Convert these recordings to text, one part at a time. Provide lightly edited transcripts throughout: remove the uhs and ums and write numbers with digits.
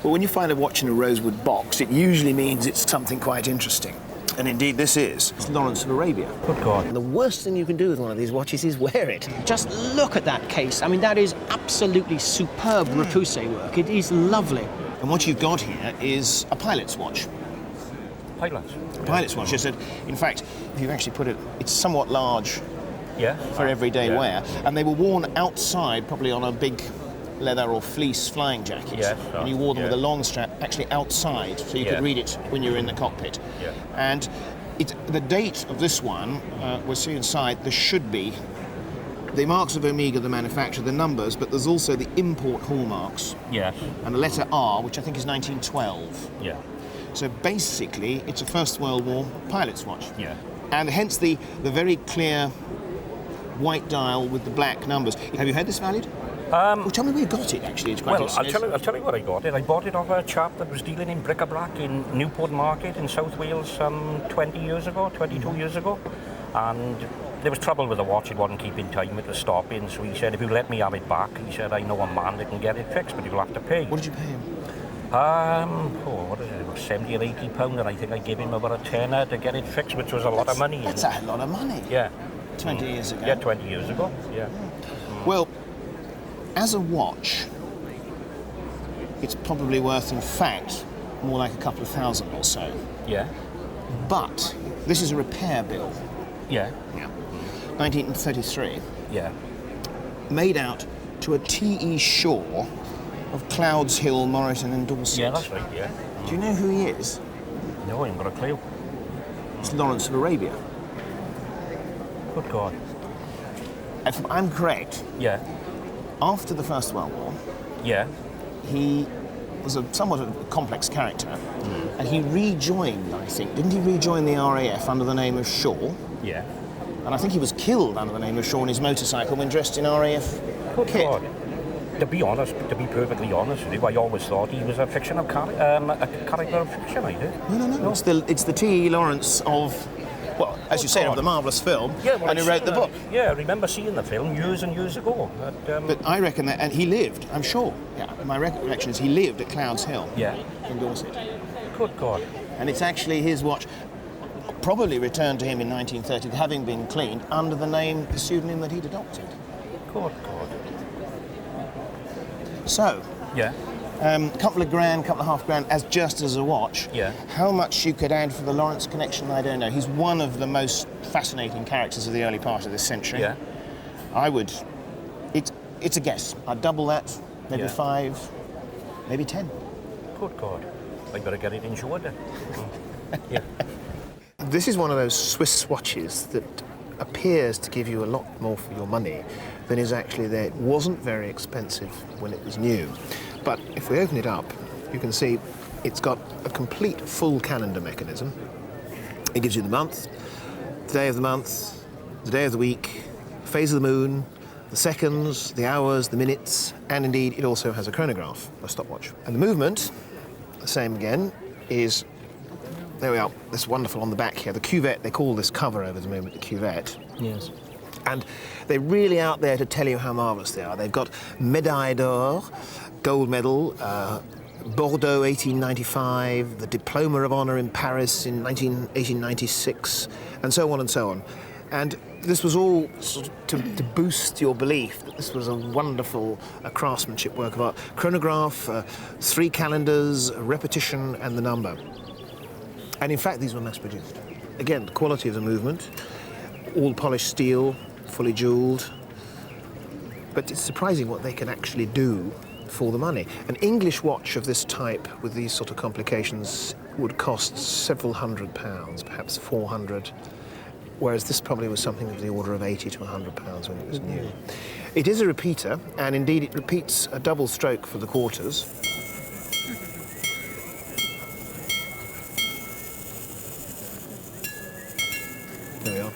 Well, when you find a watch in a rosewood box, it usually means it's something quite interesting. And indeed this is. It's Lawrence of Arabia. Good God. And the worst thing you can do with one of these watches is wear it. Just look at that case. I mean, that is absolutely superb repoussé work. It is lovely. And what you've got here is a pilot's watch. Pilots. A pilot's watch. I said, in fact, if you actually put it, it's somewhat large Yeah. for everyday Yeah. wear. And they were worn outside, probably on a big leather or fleece flying jacket. Yes, and you wore them yeah. with a long strap actually outside, so you Yeah. could read it when you were in the cockpit. Yeah. And the date of this one, we'll see inside, there should be the marks of Omega, the manufacturer, the numbers, but there's also the import hallmarks Yes. and the letter R, which I think is 1912. Yeah. So basically, it's a First World War pilot's watch. Yeah. And hence the very clear white dial with the black numbers. Have you had this valued? Well, tell me where you got it, actually. It's quite Well, interesting. I'll tell you where I got it. I bought it off a chap that was dealing in bric-a-brac in Newport Market in South Wales some 20 years ago, 22 years ago. And there was trouble with the watch. It wasn't keeping time, it was stopping. So he said, if you let me have it back, he said, I know a man that can get it fixed, but you'll have to pay. What did you pay him? What is it, about 70 or 80 pounds, and I think I gave him about a tenner to get it fixed, which was a lot of money. That's a lot of money. Yeah. 20 years ago. Yeah, 20 years ago, yeah. Well, as a watch, it's probably worth, in fact, more like a couple of thousand or so. Yeah. But this is a repair bill. Yeah. Yeah. 1933. Yeah. Made out to a T.E. Shaw of Clouds Hill, Moreton and Dorset. Yeah, that's right, yeah. Do you know who he is? No, I haven't got a clue. It's Lawrence of Arabia. Good God. If I'm correct, Yeah. after the First World War, Yeah. he was somewhat of a complex character, and he rejoined, I think, didn't he rejoin the RAF under the name of Shaw? Yeah. And I think he was killed under the name of Shaw on his motorcycle when dressed in RAF Good kit. God. To be honest, to be perfectly honest with you, I always thought he was a fictional a character of fiction, I did. No. It's the T.E. Lawrence of, well, as you say, of the marvellous film, Yeah, well, and who wrote the book. Yeah, I remember seeing the film years and years ago. But I reckon that, and he lived, I'm sure, my recollection is he lived at Clouds Hill Yeah. in Dorset. Good God. And it's actually his watch, probably returned to him in 1930, having been cleaned, under the name, the pseudonym that he'd adopted. Good God. So, Yeah. couple of half grand, as just as a watch. Yeah. How much you could add for the Lawrence connection, I don't know. He's one of the most fascinating characters of the early part of this century. Yeah. I would, it's a guess. I'd double that, maybe Yeah. 5, maybe 10. Good God. I better get it insured then. Yeah. This is one of those Swiss watches that appears to give you a lot more for your money than is actually there. It wasn't very expensive when it was new. But if we open it up, you can see it's got a complete full calendar mechanism. It gives you the month, the day of the month, the day of the week, phase of the moon, the seconds, the hours, the minutes, and indeed it also has a chronograph, a stopwatch. And the movement, the same again, is, there we are, this wonderful on the back here, the cuvette, they call this cover over the moment the cuvette. Yes. And they're really out there to tell you how marvellous they are. They've got Médaille d'Or, gold medal, Bordeaux 1895, the Diploma of Honour in Paris in 1896, and so on and so on. And this was all sort of to boost your belief that this was a wonderful craftsmanship work of art. Chronograph, 3 calendars, a repetition, and the number. And in fact, these were mass-produced. Again, the quality of the movement, all polished steel, fully jewelled. But it's surprising what they can actually do for the money. An English watch of this type with these sort of complications would cost several £100, perhaps 400, whereas this probably was something of the order of 80 to £100 when it was new. It is a repeater, and indeed it repeats a double stroke for the quarters. There we are.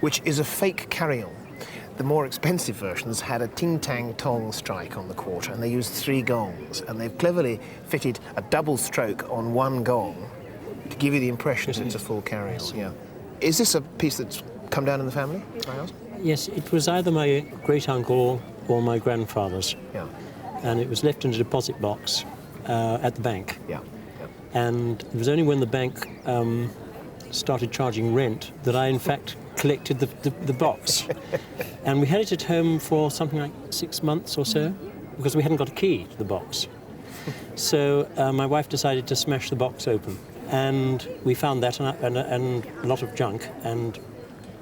Which is a fake carry-on. The more expensive versions had a ting-tang-tong strike on the quarter, and they used 3 gongs, and they've cleverly fitted a double stroke on 1 gong to give you the impression that it's a full carry-on. Yeah. Is this a piece that's come down in the family, I ask? Yes, it was either my great-uncle or my grandfather's. Yeah. and it was left in a deposit box at the bank. Yeah. And it was only when the bank started charging rent that I, in fact, collected the box. And we had it at home for something like 6 months or so, because we hadn't got a key to the box. So my wife decided to smash the box open. And we found that and a lot of junk and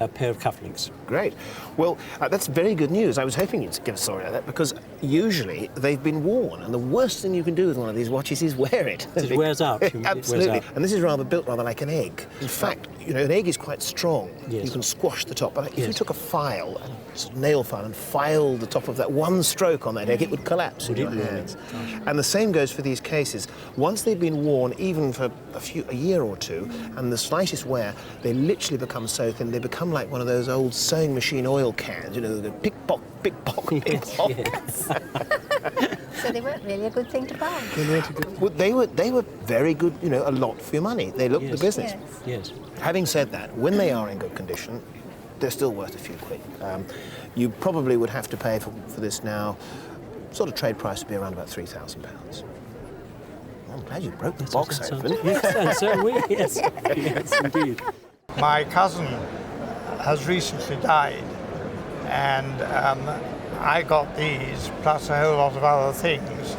a pair of cufflinks. Great. Well, that's very good news. I was hoping you'd give a story like that, because usually they've been worn, and the worst thing you can do with one of these watches is wear it. It wears out. Absolutely. It wears out. And this is built rather like an egg. In fact, an egg is quite strong. Yes. You can squash the top. But if you Yes. took a file, a sort of nail file, and filed the top of that one stroke on that egg, it would collapse in your hands. And the same goes for these cases. Once they've been worn, even for a year or two, and the slightest wear, they literally become so thin, they become like one of those old sewing machine oil cans, the pick-pock, pick-pock, pick-pock. Yes. So they weren't really a good thing to buy. Well, they were very good, a lot for your money. They looked the business. Yes. Yes. Having said that, when they are in good condition, they're still worth a few quid. You probably would have to pay for this now, sort of trade price would be around about £3,000. I'm glad you broke the box That open. sounds- Yes, and so we, yes. Yes, indeed. My cousin has recently died, and I got these, plus a whole lot of other things.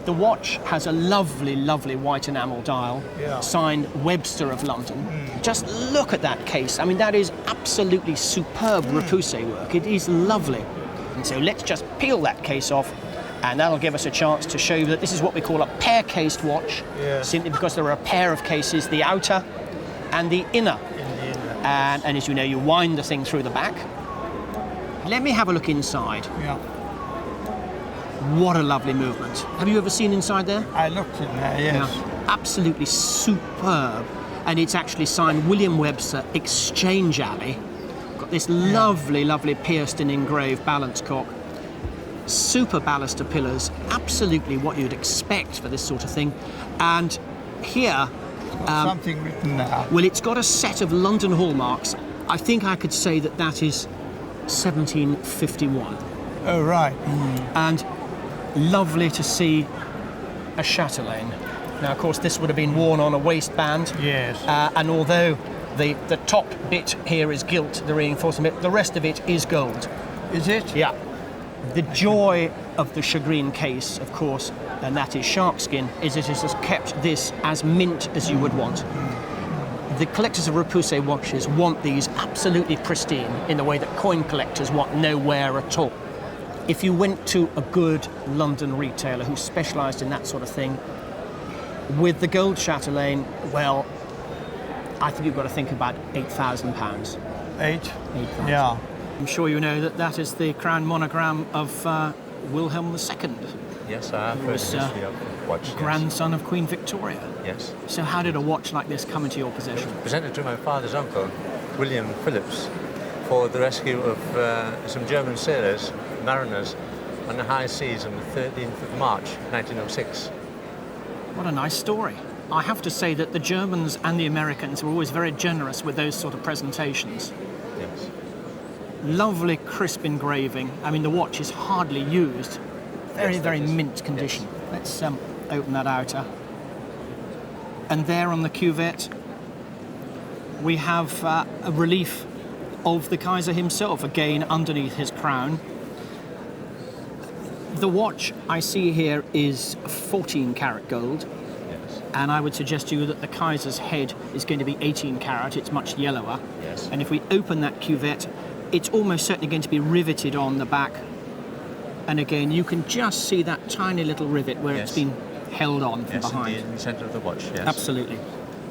The watch has a lovely, lovely white enamel dial, Yeah. signed Webster of London. Just look at that case. I mean, that is absolutely superb repoussé work. It is lovely. And so let's just peel that case off, and that'll give us a chance to show you that this is what we call a pair-cased watch, Yes. simply because there are a pair of cases, the outer and the inner. And as you know, you wind the thing through the back. Let me have a look inside. Yeah. What a lovely movement. Have you ever seen inside there? I looked in there, yes. Yeah, absolutely superb. And it's actually signed William Webster Exchange Alley. Got this lovely, lovely pierced and engraved balance cock. Super baluster pillars, absolutely what you'd expect for this sort of thing. And here, Something written there. well, it's got a set of London hallmarks. I think I could say that is 1751. Oh, right. And lovely to see a chatelaine. Now, of course, this would have been worn on a waistband. Yes. And although the top bit here is gilt, the reinforcement bit, the rest of it is gold. Is it? Yeah. The joy of the shagreen case, of course, and that is sharkskin, is it has kept this as mint as you would want. The collectors of repoussé watches want these absolutely pristine in the way that coin collectors want no wear at all. If you went to a good London retailer who specialised in that sort of thing, with the gold chatelaine, well, I think you've got to think about £8,000. 8? 8,000. Yeah. I'm sure you know that that is the crown monogram of Wilhelm II, Yes, I have heard the was, history of the watch. Yes. grandson of Queen Victoria. Yes. So how did a watch like this come into your possession? Presented to my father's uncle, William Phillips, for the rescue of some German sailors, mariners, on the high seas on the 13th of March, 1906. What a nice story. I have to say that the Germans and the Americans were always very generous with those sort of presentations. Yes. Lovely crisp engraving. I mean, the watch is hardly used. Very, Yes, that very is. mint condition. Let's open that outer. And there on the cuvette, we have a relief of the Kaiser himself, again underneath his crown. The watch I see here is 14 karat gold, Yes. and I would suggest to you that the Kaiser's head is going to be 18 karat. It's much yellower. Yes. And if we open that cuvette, it's almost certainly going to be riveted on the back. And again, you can just see that tiny little rivet where it's Yes. been held on from Yes, behind. in the centre of the watch, yes. Absolutely.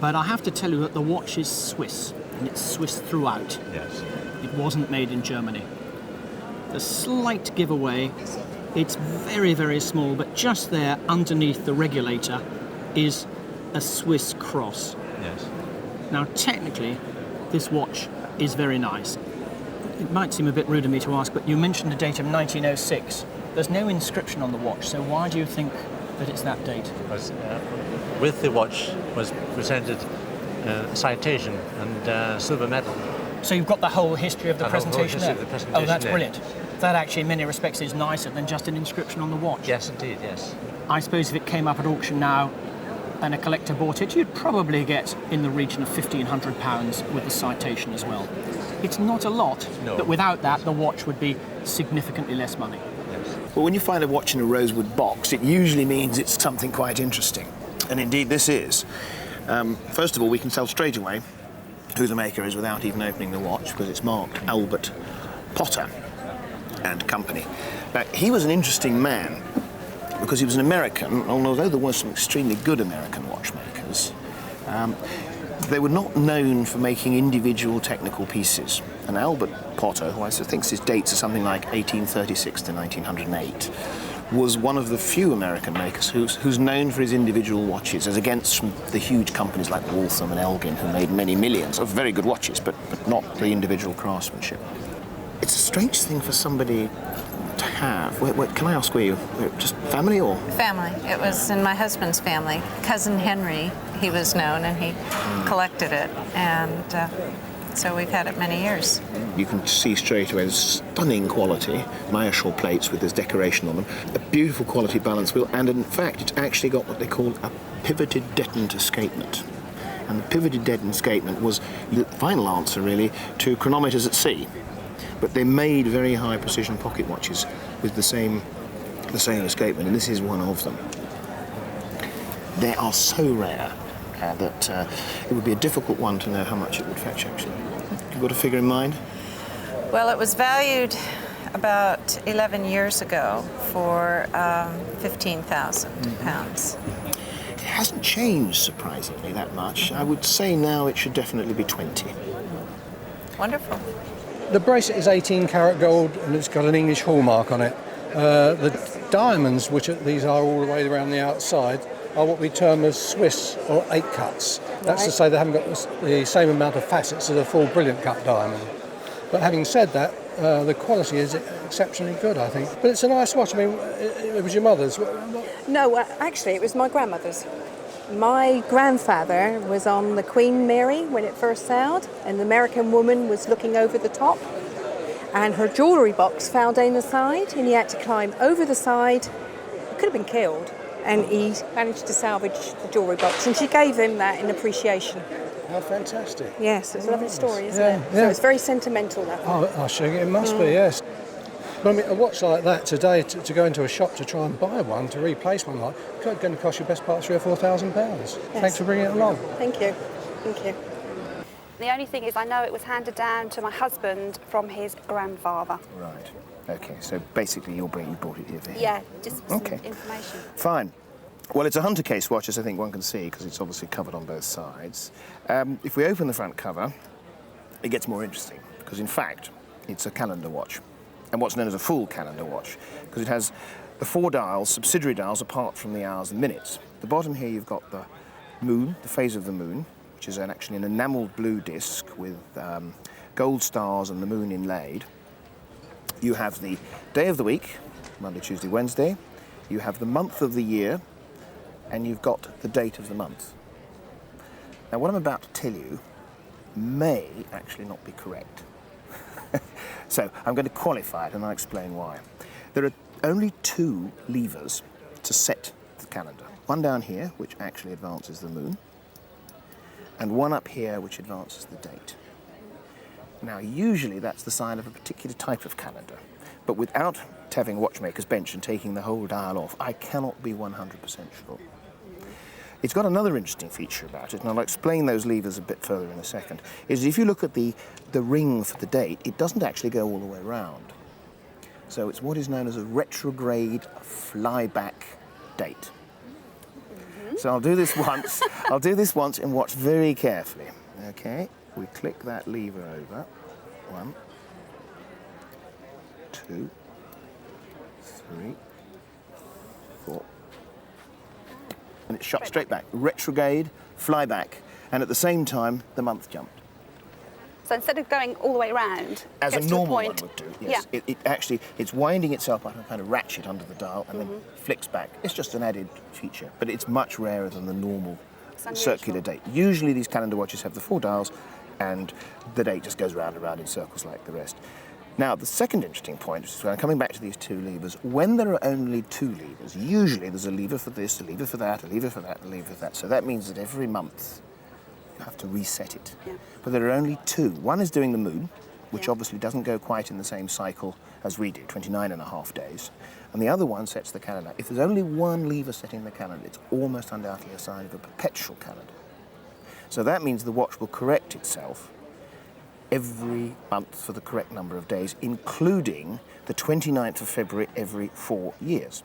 But I have to tell you that the watch is Swiss, and it's Swiss throughout. Yes. It wasn't made in Germany. The slight giveaway, it's very, very small, but just there underneath the regulator is a Swiss cross. Yes. Now, technically, this watch is very nice. It might seem a bit rude of me to ask, but you mentioned a date of 1906. There's no inscription on the watch, so why do you think that it's that date? Was, with the watch was presented a citation and silver medal. So you've got the whole history of the The whole presentation history there? of the presentation Oh, that's there. brilliant. that actually in many respects is nicer than just an inscription on the watch. Yes, indeed, yes. I suppose if it came up at auction now and a collector bought it, you'd probably get in the region of £1,500 with the citation as well. It's not a lot, No. but without that, the watch would be significantly less money. Well, when you find a watch in a rosewood box, it usually means it's something quite interesting. And indeed this is. First of all, we can tell straight away who the maker is without even opening the watch, because it's marked Albert Potter and Company. Now, he was an interesting man because he was an American, and although there were some extremely good American watchmakers, they were not known for making individual technical pieces. And Albert Potter, who I think his dates are something like 1836 to 1908, was one of the few American makers who's known for his individual watches, as against from the huge companies like Waltham and Elgin, who made many millions of very good watches, but not the individual craftsmanship. It's a strange thing for somebody to have. Can I ask where you, just family or? Family. It was in my husband's family. Cousin Henry, he was known, and he collected it. And so we've had it many years. You can see straight away the stunning quality, Mayerschall plates with this decoration on them, a beautiful quality balance wheel, and in fact it's actually got what they call a pivoted detent escapement. And the pivoted detent escapement was the final answer really to chronometers at sea. But they made very high precision pocket watches with the same escapement, and this is one of them. They are so rare that it would be a difficult one to know how much it would fetch, actually. You've got a figure in mind? Well, it was valued about 11 years ago for £15,000. It hasn't changed, surprisingly, that much. I would say now it should definitely be 20. Wonderful. The bracelet is 18 karat gold and it's got an English hallmark on it. The diamonds, which these are all the way around the outside, are what we term as Swiss or 8 cuts. That's to say they haven't got the same amount of facets as a full brilliant cut diamond. But having said that, the quality is exceptionally good, I think. But it's a nice watch. I mean, it was your mother's. No, actually, it was my grandmother's. My grandfather was on the Queen Mary when it first sailed, and the American woman was looking over the top, and her jewellery box fell down the side, and he had to climb over the side. He could have been killed, and he managed to salvage the jewellery box, and she gave him that in appreciation. How fantastic. Yes, it's a lovely story, isn't it? Yeah. So it's very sentimental, that one. Oh, I think it must be, yes. But I mean, a watch like that today, to go into a shop to try and buy one, to replace one like, it's going to cost you best part £3,000 or £4,000. Yes. Thanks for bringing it along. Thank you. Thank you. The only thing is I know it was handed down to my husband from his grandfather. Right. Okay, so basically you brought it here for him. Yeah, just some Okay. information. Fine. Well, it's a hunter case watch, as I think one can see, because it's obviously covered on both sides. If we open the front cover, it gets more interesting, because in fact, it's a calendar watch, and what's known as a full calendar watch, because it has the 4 dials, subsidiary dials, apart from the hours and minutes. At the bottom here, you've got the moon, the phase of the moon, which is actually an enamelled blue disc with gold stars and the moon inlaid. You have the day of the week, Monday, Tuesday, Wednesday. You have the month of the year, and you've got the date of the month. Now, what I'm about to tell you may actually not be correct. So I'm going to qualify it, and I'll explain why. There are only 2 levers to set the calendar. One down here, which actually advances the moon, and one up here, which advances the date. Now, usually that's the sign of a particular type of calendar, but without having a watchmaker's bench and taking the whole dial off, I cannot be 100% sure. It's got another interesting feature about it, and I'll explain those levers a bit further in a second, is if you look at the ring for the date, it doesn't actually go all the way around. So it's what is known as a retrograde flyback date. So I'll do this once, and watch very carefully. Okay, we click that lever over. 1, 2, 3, 4. And it's shot straight back. Retrograde, fly back, and at the same time, the month jumped. So instead of going all the way around, As a gets to normal one point, would do, yes. Yeah. It actually, it's winding itself up and kind of ratchet under the dial and then flicks back. It's just an added feature, but it's much rarer than the normal circular date. Usually these calendar watches have the 4 dials and the date just goes round and round in circles like the rest. Now, the second interesting point is when coming back to these two levers, when there are only two levers, usually there's a lever for this, a lever for that, a lever for that, a lever for that. So that means that every month you have to reset it. Yeah. But there are only two. One is doing the moon, which obviously doesn't go quite in the same cycle as we do, 29.5 days. And the other one sets the calendar. If there's only one lever setting the calendar, it's almost undoubtedly a sign of a perpetual calendar. So that means the watch will correct itself every month for the correct number of days, including the 29th of February every 4 years.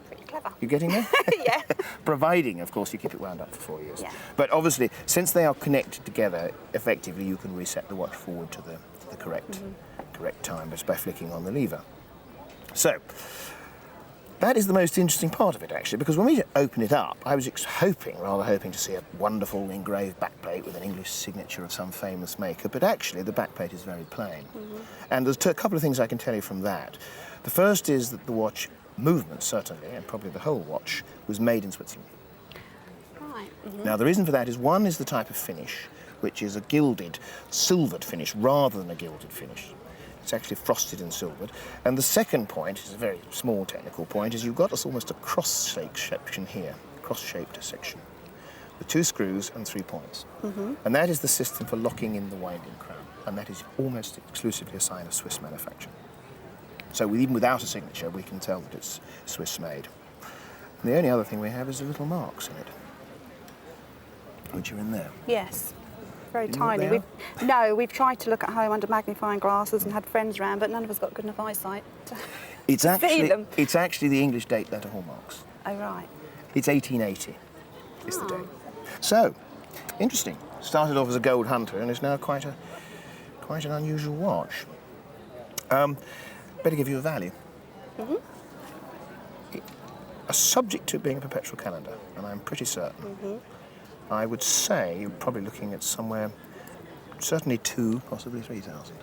Pretty clever. You getting there? Yeah. Providing, of course, you keep it wound up for 4 years. Yeah. But obviously, since they are connected together, effectively you can reset the watch forward to the correct time just by flicking on the lever. So, that is the most interesting part of it, actually, because when we open it up, I was rather hoping to see a wonderful engraved backplate with an English signature of some famous maker, but actually the backplate is very plain. And there's a couple of things I can tell you from that. The first is that the watch movement, certainly, and probably the whole watch, was made in Switzerland. Right. Now, the reason for that is one is the type of finish, which is a gilded, silvered finish rather than a gilded finish. It's actually frosted and silvered. And the second point, is a very small technical point, is you've got almost a cross-shaped section here, cross-shaped section, with 2 screws and 3 points. And that is the system for locking in the winding crown, and that is almost exclusively a sign of Swiss manufacture. So even without a signature, we can tell that it's Swiss-made. And the only other thing we have is the little marks in it, which are in there. Yes. Very Do you know what tiny. they We've tried to look at home under magnifying glasses and had friends around, but none of us got good enough eyesight to It's see actually, them. it's actually the English date letter hallmarks. Oh, right. It's 1880 is the date. So, interesting. Started off as a gold hunter and is now quite an unusual watch. Better give you a value. A subject to it being a perpetual calendar, and I'm pretty certain. I would say you're probably looking at somewhere, certainly 2, possibly 3,000.